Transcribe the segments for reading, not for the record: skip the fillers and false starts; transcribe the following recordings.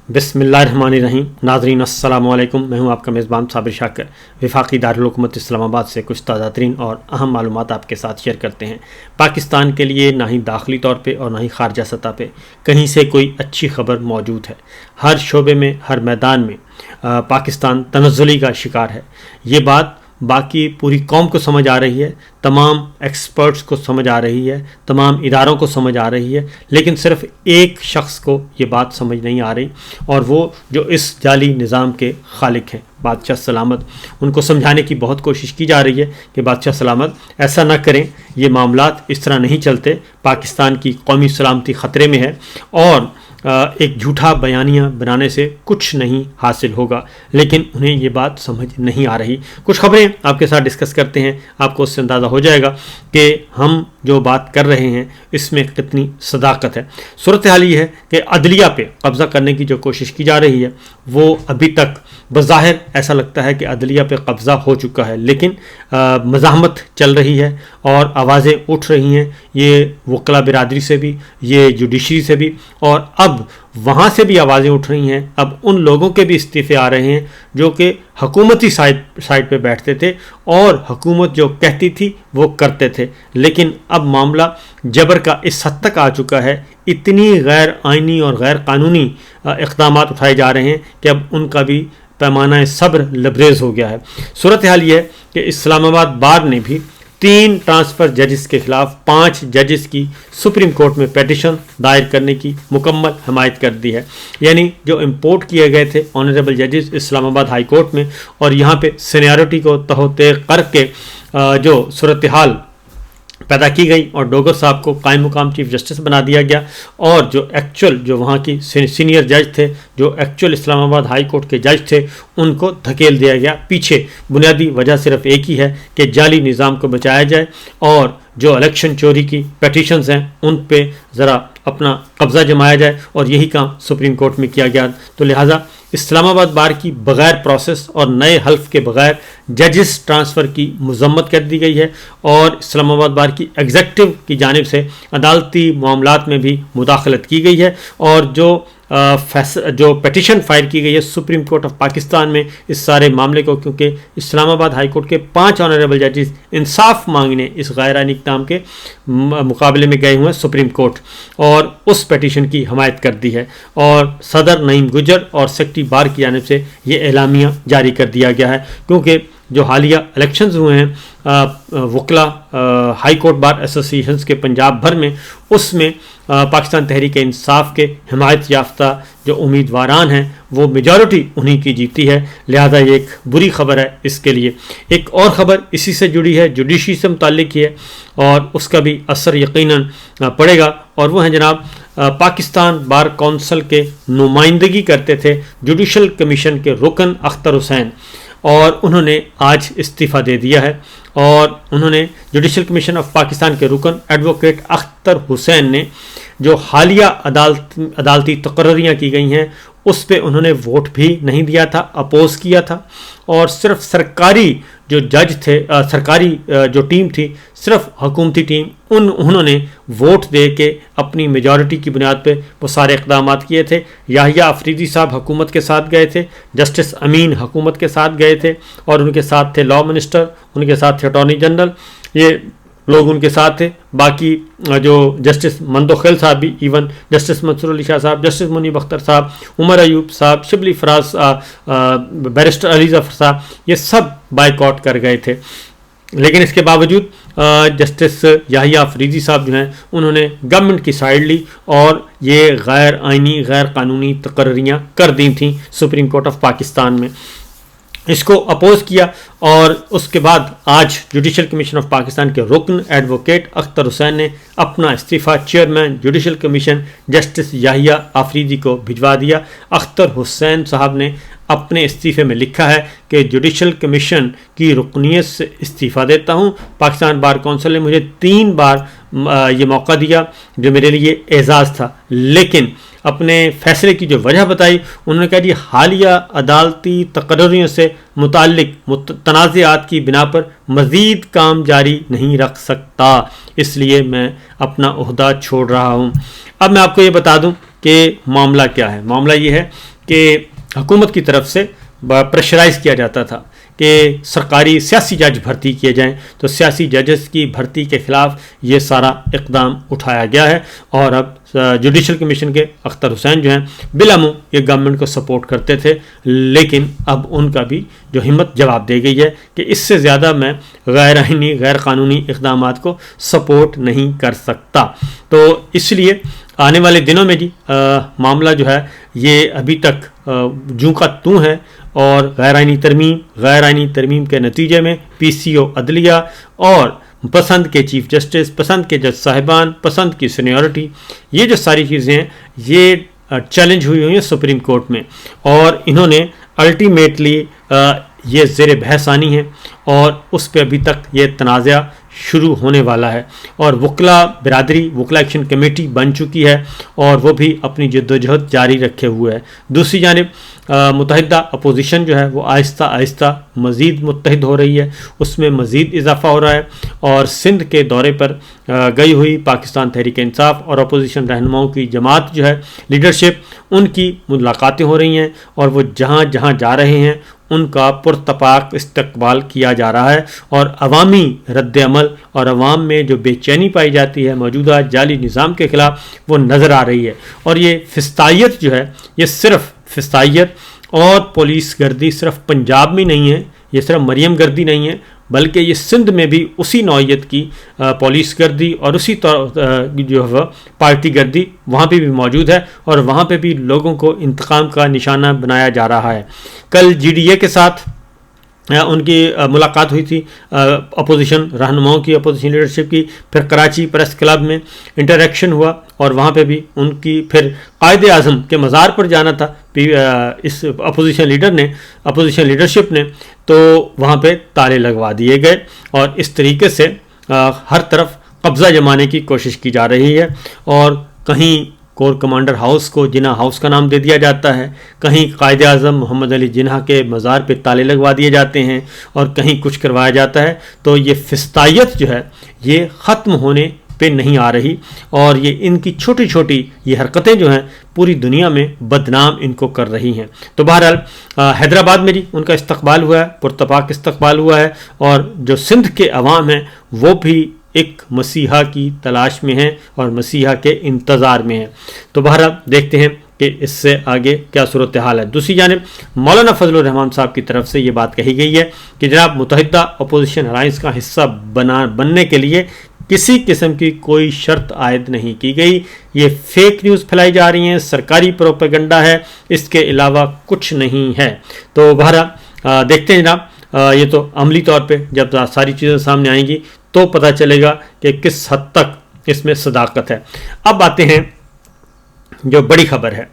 بسم اللہ الرحمن الرحیم۔ ناظرین السلام علیکم، میں ہوں آپ کا میزبان صابر شاکر۔ وفاقی دارالحکومت اسلام آباد سے کچھ تازہ ترین اور اہم معلومات آپ کے ساتھ شیئر کرتے ہیں۔ پاکستان کے لیے نہ ہی داخلی طور پہ اور نہ ہی خارجہ سطح پہ کہیں سے کوئی اچھی خبر موجود ہے۔ ہر شعبے میں، ہر میدان میں پاکستان تنزلی کا شکار ہے۔ یہ بات باقی پوری قوم کو سمجھ آ رہی ہے، تمام ایکسپرٹس کو سمجھ آ رہی ہے، تمام اداروں کو سمجھ آ رہی ہے، لیکن صرف ایک شخص کو یہ بات سمجھ نہیں آ رہی، اور وہ جو اس جعلی نظام کے خالق ہیں، بادشاہ سلامت۔ ان کو سمجھانے کی بہت کوشش کی جا رہی ہے کہ بادشاہ سلامت ایسا نہ کریں، یہ معاملات اس طرح نہیں چلتے، پاکستان کی قومی سلامتی خطرے میں ہے، اور ایک جھوٹا بیانیہ بنانے سے کچھ نہیں حاصل ہوگا، لیکن انہیں یہ بات سمجھ نہیں آ رہی۔ کچھ خبریں آپ کے ساتھ ڈسکس کرتے ہیں، آپ کو اس سے اندازہ ہو جائے گا کہ ہم جو بات کر رہے ہیں اس میں کتنی صداقت ہے۔ صورتحال یہ ہے کہ عدلیہ پہ قبضہ کرنے کی جو کوشش کی جا رہی ہے وہ ابھی تک بظاہر ایسا لگتا ہے کہ عدلیہ پہ قبضہ ہو چکا ہے، لیکن مزاحمت چل رہی ہے اور آوازیں اٹھ رہی ہیں، یہ وکلا برادری سے بھی، یہ جوڈیشری سے بھی، اور اب وہاں سے بھی آوازیں اٹھ رہی ہیں۔ اب ان لوگوں کے بھی استعفے آ رہے ہیں جو کہ حکومتی سائٹ پہ بیٹھتے تھے اور حکومت جو کہتی تھی وہ کرتے تھے، لیکن اب معاملہ جبر کا اس حد تک آ چکا ہے، اتنی غیر آئینی اور غیر قانونی اقدامات اٹھائے جا رہے ہیں کہ اب ان کا بھی پیمانہ صبر لبریز ہو گیا ہے۔ صورتحال یہ ہے کہ اسلام آباد بار نے بھی 3 ٹرانسفر ججز کے خلاف 5 ججز کی سپریم کورٹ میں پیٹیشن دائر کرنے کی مکمل حمایت کر دی ہے۔ یعنی جو امپورٹ کیے گئے تھے آنریبل ججز اسلام آباد ہائی کورٹ میں، اور یہاں پہ سینیارٹی کو تہو تیغ کر کے جو صورتحال پیدا کی گئی اور ڈوگر صاحب کو قائم مقام چیف جسٹس بنا دیا گیا، اور جو ایکچوئل جو وہاں کی سینئر جج تھے، جو ایکچوئل اسلام آباد ہائی کورٹ کے جج تھے، ان کو دھکیل دیا گیا پیچھے۔ بنیادی وجہ صرف ایک ہی ہے کہ جعلی نظام کو بچایا جائے، اور جو الیکشن چوری کی پیٹیشنز ہیں ان پہ ذرا اپنا قبضہ جمایا جائے، اور یہی کام سپریم کورٹ میں کیا گیا۔ تو لہٰذا اسلام آباد بار کی بغیر پروسیس اور نئے حلف کے بغیر ججز ٹرانسفر کی مذمت کر دی گئی ہے، اور اسلام آباد بار کی ایگزیکٹو کی جانب سے عدالتی معاملات میں بھی مداخلت کی گئی ہے، اور جو پیٹیشن فائل کی گئی ہے سپریم کورٹ آف پاکستان میں اس سارے معاملے کو، کیونکہ اسلام آباد ہائی کورٹ کے 5 آنریبل ججز انصاف مانگنے اس غیر آئینی اقدام کے مقابلے میں گئے ہوئے ہیں سپریم کورٹ، اور اس پیٹیشن کی حمایت کر دی ہے، اور صدر نعیم گجر اور سیکرٹری بار کی جانب سے یہ اعلامیہ جاری کر دیا گیا ہے، کیونکہ جو حالیہ الیکشنز ہوئے ہیں وکلا ہائی کورٹ بار ایسوسیشنز کے پنجاب بھر میں، اس میں پاکستان تحریک انصاف کے حمایت یافتہ جو امیدواران ہیں وہ میجورٹی انہی کی جیتی ہے، لہذا یہ ایک بری خبر ہے اس کے لیے۔ ایک اور خبر اسی سے جڑی ہے، جوڈیشری سے متعلق ہی ہے، اور اس کا بھی اثر یقیناً پڑے گا، اور وہ ہیں جناب پاکستان بار کونسل کے نمائندگی کرتے تھے جوڈیشل کمیشن کے رکن اختر حسین، اور انہوں نے آج استعفیٰ دے دیا ہے، اور انہوں نے جوڈیشل کمیشن آف پاکستان کے رکن ایڈوکیٹ اختر حسین نے جو حالیہ عدالتی تقرریاں کی گئی ہیں اس پہ انہوں نے ووٹ بھی نہیں دیا تھا، اپوز کیا تھا، اور صرف سرکاری جو جج تھے، سرکاری جو ٹیم تھی، صرف حکومتی ٹیم، انہوں نے ووٹ دے کے اپنی میجورٹی کی بنیاد پہ وہ سارے اقدامات کیے تھے۔ یحییٰ آفریدی صاحب حکومت کے ساتھ گئے تھے، جسٹس امین حکومت کے ساتھ گئے تھے، اور ان کے ساتھ تھے لا منسٹر، ان کے ساتھ تھے اٹارنی جنرل، یہ لوگ ان کے ساتھ تھے۔ باقی جو جسٹس مندوخیل صاحب بھی، ایون جسٹس منصور علی شاہ صاحب، جسٹس منیب اختر صاحب، عمر ایوب صاحب، شبلی فراز، بیرسٹر علی ظفر صاحب، یہ سب بائیکاٹ کر گئے تھے، لیکن اس کے باوجود جسٹس یحییٰ آفریدی صاحب جو ہیں انہوں نے گورنمنٹ کی سائیڈ لی، اور یہ غیر آئینی غیر قانونی تقرریاں کر دی تھیں سپریم کورٹ آف پاکستان میں، اس کو اپوز کیا، اور اس کے بعد آج جوڈیشل کمیشن آف پاکستان کے رکن ایڈوکیٹ اختر حسین نے اپنا استعفیٰ چیئرمین جوڈیشل کمیشن جسٹس یحییٰ آفریدی کو بھجوا دیا۔ اختر حسین صاحب نے اپنے استعفے میں لکھا ہے کہ جوڈیشل کمیشن کی رکنیت سے استعفیٰ دیتا ہوں، پاکستان بار کونسل نے مجھے 3 بار یہ موقع دیا جو میرے لیے اعزاز تھا، لیکن اپنے فیصلے کی جو وجہ بتائی، انہوں نے کہا جی حالیہ عدالتی تقرریوں سے متعلق تنازعات کی بنا پر مزید کام جاری نہیں رکھ سکتا، اس لیے میں اپنا عہدہ چھوڑ رہا ہوں۔ اب میں آپ کو یہ بتا دوں کہ معاملہ کیا ہے۔ معاملہ یہ ہے کہ حکومت کی طرف سے پریشرائز کیا جاتا تھا کہ سرکاری سیاسی جج بھرتی کیے جائیں، تو سیاسی ججز کی بھرتی کے خلاف یہ سارا اقدام اٹھایا گیا ہے، اور اب جوڈیشل کمیشن کے اختر حسین جو ہیں بلا منہ یہ گورنمنٹ کو سپورٹ کرتے تھے، لیکن اب ان کا بھی جو ہمت جواب دے گئی ہے کہ اس سے زیادہ میں غیر آئینی غیر قانونی اقدامات کو سپورٹ نہیں کر سکتا۔ تو اس لیے آنے والے دنوں میں جی معاملہ جو ہے یہ ابھی تک جوں کا توں ہے، اور غیر آئینی ترمیم کے نتیجے میں پی سی او عدلیہ اور پسند کے چیف جسٹس، پسند کے جج صاحبان، پسند کی سینیورٹی، یہ جو ساری چیزیں ہیں یہ چیلنج ہوئی ہیں سپریم کورٹ میں، اور انہوں نے الٹیمیٹلی یہ زیر بحث آنی ہے، اور اس پہ ابھی تک یہ تنازع شروع ہونے والا ہے، اور وکلا برادری وکلا ایکشن کمیٹی بن چکی ہے اور وہ بھی اپنی جدوجہد جاری رکھے ہوئے ہے۔ دوسری جانب متحدہ اپوزیشن جو ہے وہ آہستہ آہستہ مزید متحد ہو رہی ہے، اس میں مزید اضافہ ہو رہا ہے، اور سندھ کے دورے پر گئی ہوئی پاکستان تحریک انصاف اور اپوزیشن رہنماؤں کی جماعت جو ہے لیڈرشپ، ان کی ملاقاتیں ہو رہی ہیں، اور وہ جہاں جہاں جا رہے ہیں ان کا پرتپاک استقبال کیا جا رہا ہے، اور عوامی رد عمل اور عوام میں جو بے چینی پائی جاتی ہے موجودہ جعلی نظام کے خلاف وہ نظر آ رہی ہے، اور یہ فسطائیت جو ہے یہ صرف فسطائیت اور پولیس گردی صرف پنجاب میں نہیں ہے، یہ صرف مریم گردی نہیں ہے، بلکہ یہ سندھ میں بھی اسی نوعیت کی پولیس گردی اور اسی جو ہے پارٹی گردی وہاں پہ بھی موجود ہے، اور وہاں پہ بھی لوگوں کو انتقام کا نشانہ بنایا جا رہا ہے۔ کل جی ڈی اے کے ساتھ ان کی ملاقات ہوئی تھی اپوزیشن رہنماؤں کی، اپوزیشن لیڈرشپ کی، پھر کراچی پریس کلب میں انٹریکشن ہوا، اور وہاں پہ بھی ان کی پھر قائد اعظم کے مزار پر جانا تھا اس اپوزیشن لیڈرشپ نے، تو وہاں پہ تالے لگوا دیے گئے، اور اس طریقے سے ہر طرف قبضہ جمانے کی کوشش کی جا رہی ہے، اور کہیں کور کمانڈر ہاؤس کو جناح ہاؤس کا نام دے دیا جاتا ہے، کہیں قائد اعظم محمد علی جناح کے مزار پہ تالے لگوا دیے جاتے ہیں، اور کہیں کچھ کروایا جاتا ہے۔ تو یہ فسطائیت جو ہے یہ ختم ہونے پہ نہیں آ رہی، اور یہ ان کی چھوٹی چھوٹی یہ حرکتیں جو ہیں پوری دنیا میں بدنام ان کو کر رہی ہیں۔ تو بہرحال حیدرآباد میں جی ان کا استقبال ہوا ہے، پرتپاک استقبال ہوا ہے، اور جو سندھ کے عوام ہیں وہ بھی ایک مسیحا کی تلاش میں ہیں اور مسیحا کے انتظار میں ہیں۔ تو بہرحال دیکھتے ہیں کہ اس سے آگے کیا صورتحال ہے۔ دوسری جانب مولانا فضل الرحمان صاحب کی طرف سے یہ بات کہی گئی ہے کہ جناب متحدہ اپوزیشن الائنس کا حصہ بننے کے لیے کسی قسم کی کوئی شرط عائد نہیں کی گئی، یہ فیک نیوز پھیلائی جا رہی ہیں، سرکاری پروپیگنڈا ہے، اس کے علاوہ کچھ نہیں ہے۔ تو بہرحال دیکھتے ہیں جناب، یہ تو عملی طور پہ جب ساری چیزیں سامنے آئیں گی تو پتہ چلے گا کہ کس حد تک اس میں صداقت ہے۔ اب آتے ہیں جو بڑی خبر ہے،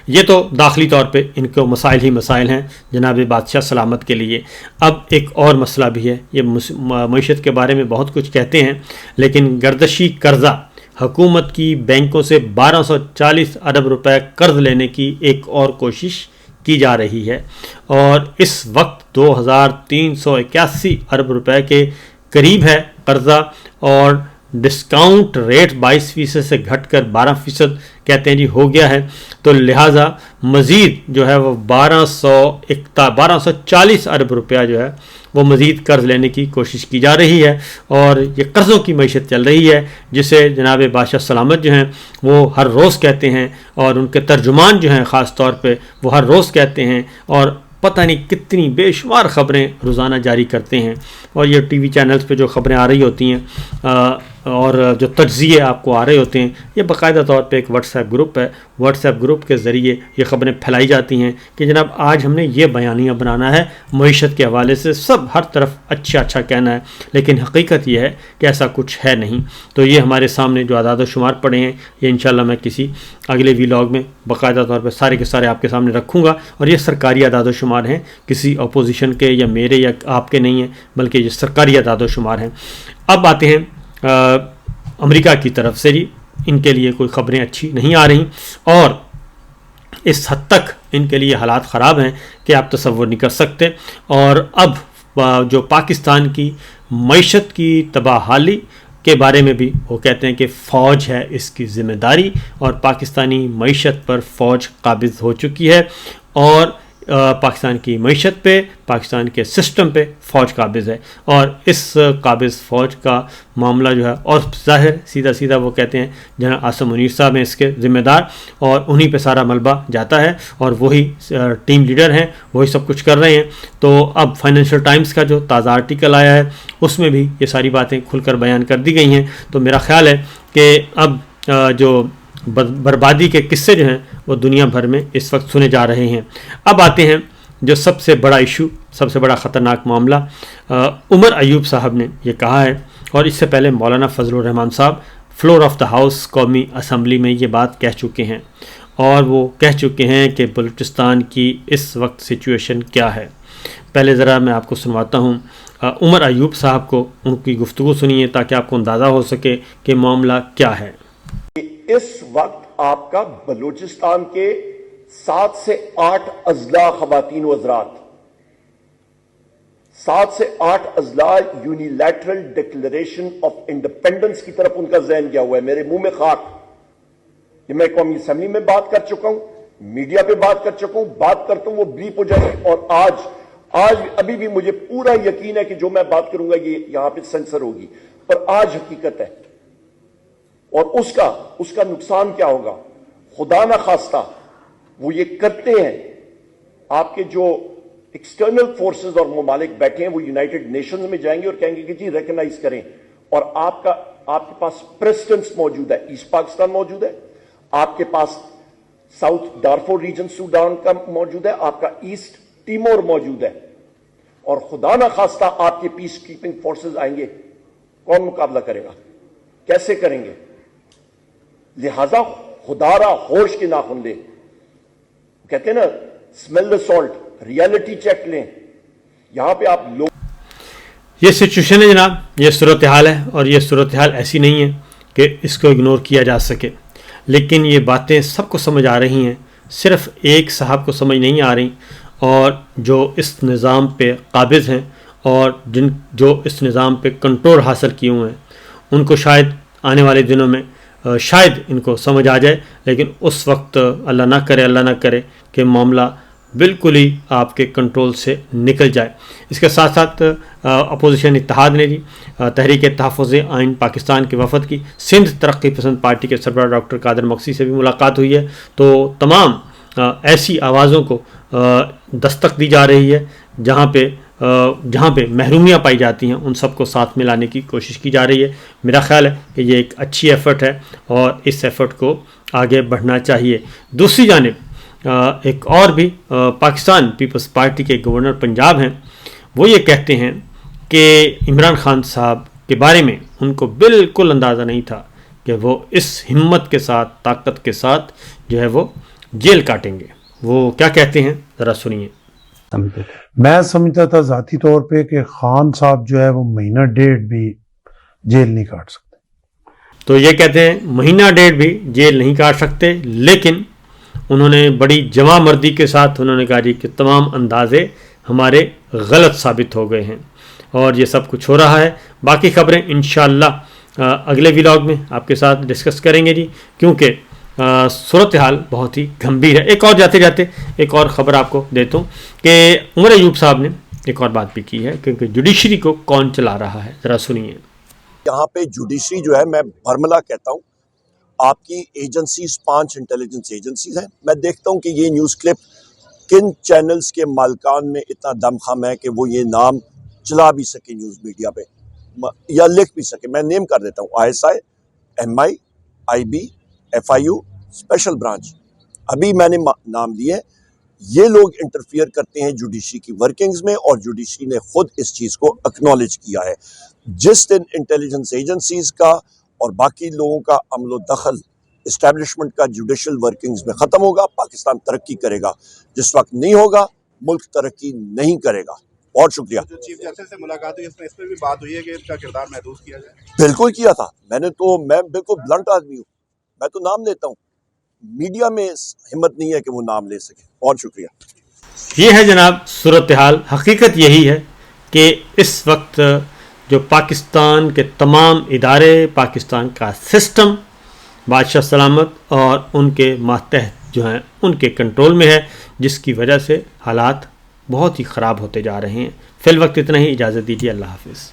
یہ تو داخلی طور پہ ان کو مسائل ہی مسائل ہیں جناب بادشاہ سلامت کے لیے۔ اب ایک اور مسئلہ بھی ہے، یہ معیشت کے بارے میں بہت کچھ کہتے ہیں، لیکن گردشی قرضہ حکومت کی بینکوں سے 1240 ارب روپے قرض لینے کی ایک اور کوشش کی جا رہی ہے، اور اس وقت 2381 ارب روپے کے قریب ہے قرضہ، اور ڈسکاؤنٹ ریٹ 22% سے گھٹ کر 12% کہتے ہیں جی ہو گیا ہے۔ تو لہٰذا مزید جو ہے وہ 1240 ارب روپیہ جو ہے وہ مزید قرض لینے کی کوشش کی جا رہی ہے، اور یہ قرضوں کی معیشت چل رہی ہے، جسے جناب بادشاہ سلامت جو ہیں وہ ہر روز کہتے ہیں، اور ان کے ترجمان جو ہیں خاص طور پہ وہ ہر روز کہتے ہیں، اور پتہ نہیں کتنی بے شمار خبریں روزانہ جاری کرتے ہیں، اور یہ ٹی وی چینلز پہ جو خبریں آ رہی ہوتی ہیں اور جو تجزیے آپ کو آ رہے ہوتے ہیں، یہ باقاعدہ طور پہ ایک واٹس ایپ گروپ ہے، واٹس ایپ گروپ کے ذریعے یہ خبریں پھیلائی جاتی ہیں کہ جناب آج ہم نے یہ بیانیہ بنانا ہے معیشت کے حوالے سے، سب ہر طرف اچھا کہنا ہے، لیکن حقیقت یہ ہے کہ ایسا کچھ ہے نہیں۔ تو یہ ہمارے سامنے جو اعداد و شمار پڑے ہیں، یہ انشاءاللہ میں کسی اگلے ویلاگ میں باقاعدہ طور پہ سارے کے سارے آپ کے سامنے رکھوں گا، اور یہ سرکاری اعداد و شمار ہیں، کسی اپوزیشن کے یا میرے یا آپ کے نہیں ہیں، بلکہ یہ سرکاری اعداد و شمار ہیں۔ اب آتے ہیں امریکہ کی طرف سے جی، ان کے لیے کوئی خبریں اچھی نہیں آ رہی، اور اس حد تک ان کے لیے حالات خراب ہیں کہ آپ تصور نہیں کر سکتے، اور اب جو پاکستان کی معیشت کی تباہ حالی کے بارے میں بھی وہ کہتے ہیں کہ فوج ہے اس کی ذمہ داری، اور پاکستانی معیشت پر فوج قابض ہو چکی ہے، اور پاکستان کی معیشت پہ، پاکستان کے سسٹم پہ فوج قابض ہے، اور اس قابض فوج کا معاملہ جو ہے، اور ظاہر سیدھا سیدھا وہ کہتے ہیں جنرل عاصم منیر صاحب ہیں اس کے ذمہ دار، اور انہی پہ سارا ملبہ جاتا ہے، اور وہی ٹیم لیڈر ہیں، وہی سب کچھ کر رہے ہیں۔ تو اب فائنینشیل ٹائمز کا جو تازہ آرٹیکل آیا ہے اس میں بھی یہ ساری باتیں کھل کر بیان کر دی گئی ہیں۔ تو میرا خیال ہے کہ اب جو بربادی کے قصے جو ہیں وہ دنیا بھر میں اس وقت سنے جا رہے ہیں۔ اب آتے ہیں جو سب سے بڑا ایشو، سب سے بڑا خطرناک معاملہ۔ عمر ایوب صاحب نے یہ کہا ہے، اور اس سے پہلے مولانا فضل الرحمان صاحب فلور آف دا ہاؤس قومی اسمبلی میں یہ بات کہہ چکے ہیں، اور وہ کہہ چکے ہیں کہ بلوچستان کی اس وقت سچویشن کیا ہے۔ پہلے ذرا میں آپ کو سنواتا ہوں عمر ایوب صاحب کو، ان کی گفتگو سنیے تاکہ آپ کو اندازہ ہو سکے کہ معاملہ کیا ہے۔ اس وقت آپ کا بلوچستان کے 7 سے 8 اضلاع خواتین و حضرات، 7 سے 8 اضلاع یونیلیٹرل ڈکلریشن آف انڈیپینڈنس کی طرف ان کا ذہن گیا ہوا ہے۔ میرے منہ میں خاک، یہ میں قومی اسمبلی میں بات کر چکا ہوں، میڈیا پہ بات کر چکا ہوں، بات کرتا ہوں وہ بلیپ ہو جائے، اور آج ابھی بھی مجھے پورا یقین ہے کہ جو میں بات کروں گا یہ یہاں پہ سینسر ہوگی، پر آج حقیقت ہے۔ اور اس کا نقصان کیا ہوگا؟ خدا نہ خواستہ وہ یہ کرتے ہیں، آپ کے جو ایکسٹرنل فورسز اور ممالک بیٹھے ہیں وہ یونائٹڈ نیشنز میں جائیں گے اور کہیں گے کہ جی ریکگنائز کریں، اور آپ کے پاس پریسیڈنٹس موجود ہے، ایسٹ پاکستان موجود ہے، آپ کے پاس ساؤتھ ڈارفور ریجن سوڈان کا موجود ہے، آپ کا ایسٹ ٹیمور موجود ہے، اور خدا نہ خواستہ آپ کے پیس کیپنگ فورسز آئیں گے، کون مقابلہ کرے گا؟ کیسے کریں گے؟ لہذا خدا را ہوش کے ناخن لیں، کہتے ہیں نا اسمیل دا سالٹ، ریالٹی چیک لیں۔ یہاں پہ آپ لوگ، یہ سچویشن ہے جناب، یہ صورتحال ہے، اور یہ صورتحال ایسی نہیں ہے کہ اس کو اگنور کیا جا سکے، لیکن یہ باتیں سب کو سمجھ آ رہی ہیں، صرف ایک صاحب کو سمجھ نہیں آ رہی، اور جو اس نظام پہ قابض ہیں اور جو اس نظام پہ کنٹرول حاصل کیے ہوئے ہیں، ان کو شاید آنے والے دنوں میں شاید ان کو سمجھ آ جائے، لیکن اس وقت اللہ نہ کرے کہ معاملہ بالکل ہی آپ کے کنٹرول سے نکل جائے۔ اس کے ساتھ ساتھ اپوزیشن اتحاد نے بھی تحریک تحفظ آئین پاکستان کے وفد کی سندھ ترقی پسند پارٹی کے سربراہ ڈاکٹر قادر مقصی سے بھی ملاقات ہوئی ہے، تو تمام ایسی آوازوں کو دستک دی جا رہی ہے جہاں پہ محرومیاں پائی جاتی ہیں، ان سب کو ساتھ میں لانے کی کوشش کی جا رہی ہے۔ میرا خیال ہے کہ یہ ایک اچھی ایفرٹ ہے، اور اس ایفرٹ کو آگے بڑھنا چاہیے۔ دوسری جانب ایک اور بھی پاکستان پیپلز پارٹی کے گورنر پنجاب ہیں، وہ یہ کہتے ہیں کہ عمران خان صاحب کے بارے میں ان کو بالکل اندازہ نہیں تھا کہ وہ اس ہمت کے ساتھ، طاقت کے ساتھ جو ہے وہ جیل کاٹیں گے۔ وہ کیا کہتے ہیں ذرا سنیے۔ میں سمجھتا تھا ذاتی طور پہ کہ خان صاحب جو ہے وہ مہینہ ڈیڑھ بھی جیل نہیں کاٹ سکتے، تو یہ کہتے ہیں مہینہ ڈیڑھ بھی جیل نہیں کاٹ سکتے، لیکن انہوں نے بڑی جواں مردی کے ساتھ انہوں نے کہا جی کہ تمام اندازے ہمارے غلط ثابت ہو گئے ہیں، اور یہ سب کچھ ہو رہا ہے۔ باقی خبریں انشاءاللہ اگلے ولاگ میں آپ کے ساتھ ڈسکس کریں گے جی، کیونکہ صورتحال بہت ہی گھمبیر ہے۔ ایک اور جاتے جاتے ایک اور خبر آپ کو دیتا ہوں کہ عمر ایوب صاحب نے ایک اور بات بھی کی ہے، کیونکہ جوڈیشری کو کون چلا رہا ہے، ذرا سنیے۔ یہاں پہ جوڈیشری جو ہے، میں برملا کہتا ہوں، آپ کی ایجنسیز 5 انٹیلیجنس ایجنسیز ہیں۔ میں دیکھتا ہوں کہ یہ نیوز کلپ کن چینلز کے مالکان میں اتنا دم خم ہے کہ وہ یہ نام چلا بھی سکے نیوز میڈیا پہ یا لکھ بھی سکے۔ میں نیم کر دیتا ہوں: ISI، MI، IB، FIU، special branch. ابھی میں نے نام لیے۔ یہ لوگ انٹرفیئر کرتے ہیں جوڈیشری کی ورکنگز میں، اور جوڈیشری نے خود اس چیز کو اکنالج کیا ہے۔ جس دن انٹیلیجنس ایجنسیز کا اور باقی لوگوں کا عمل و دخل اسٹیبلشمنٹ کا جوڈیشل ورکنگز میں ختم ہوگا، پاکستان ترقی کرے گا۔ جس وقت نہیں ہوگا، ملک ترقی نہیں کرے گا۔ بہت شکریہ۔ جو چیف جسٹس سے ملاقات ہوئی اس پہ بھی بات ہوئی ہے کہ اس کا کردار محدود کیا جائے۔ بالکل کیا تھا، میں بالکل بلنٹ آدمی ہوں، میں تو نام لیتا ہوں، میڈیا میں ہمت نہیں ہے کہ وہ نام لے سکے۔ بہت شکریہ۔ یہ ہے جناب صورتحال، حقیقت یہی ہے کہ اس وقت جو پاکستان کے تمام ادارے، پاکستان کا سسٹم بادشاہ سلامت اور ان کے ماتحت جو ہیں ان کے کنٹرول میں ہے، جس کی وجہ سے حالات بہت ہی خراب ہوتے جا رہے ہیں۔ فی الوقت اتنا ہی، اجازت دیجیے، اللہ حافظ۔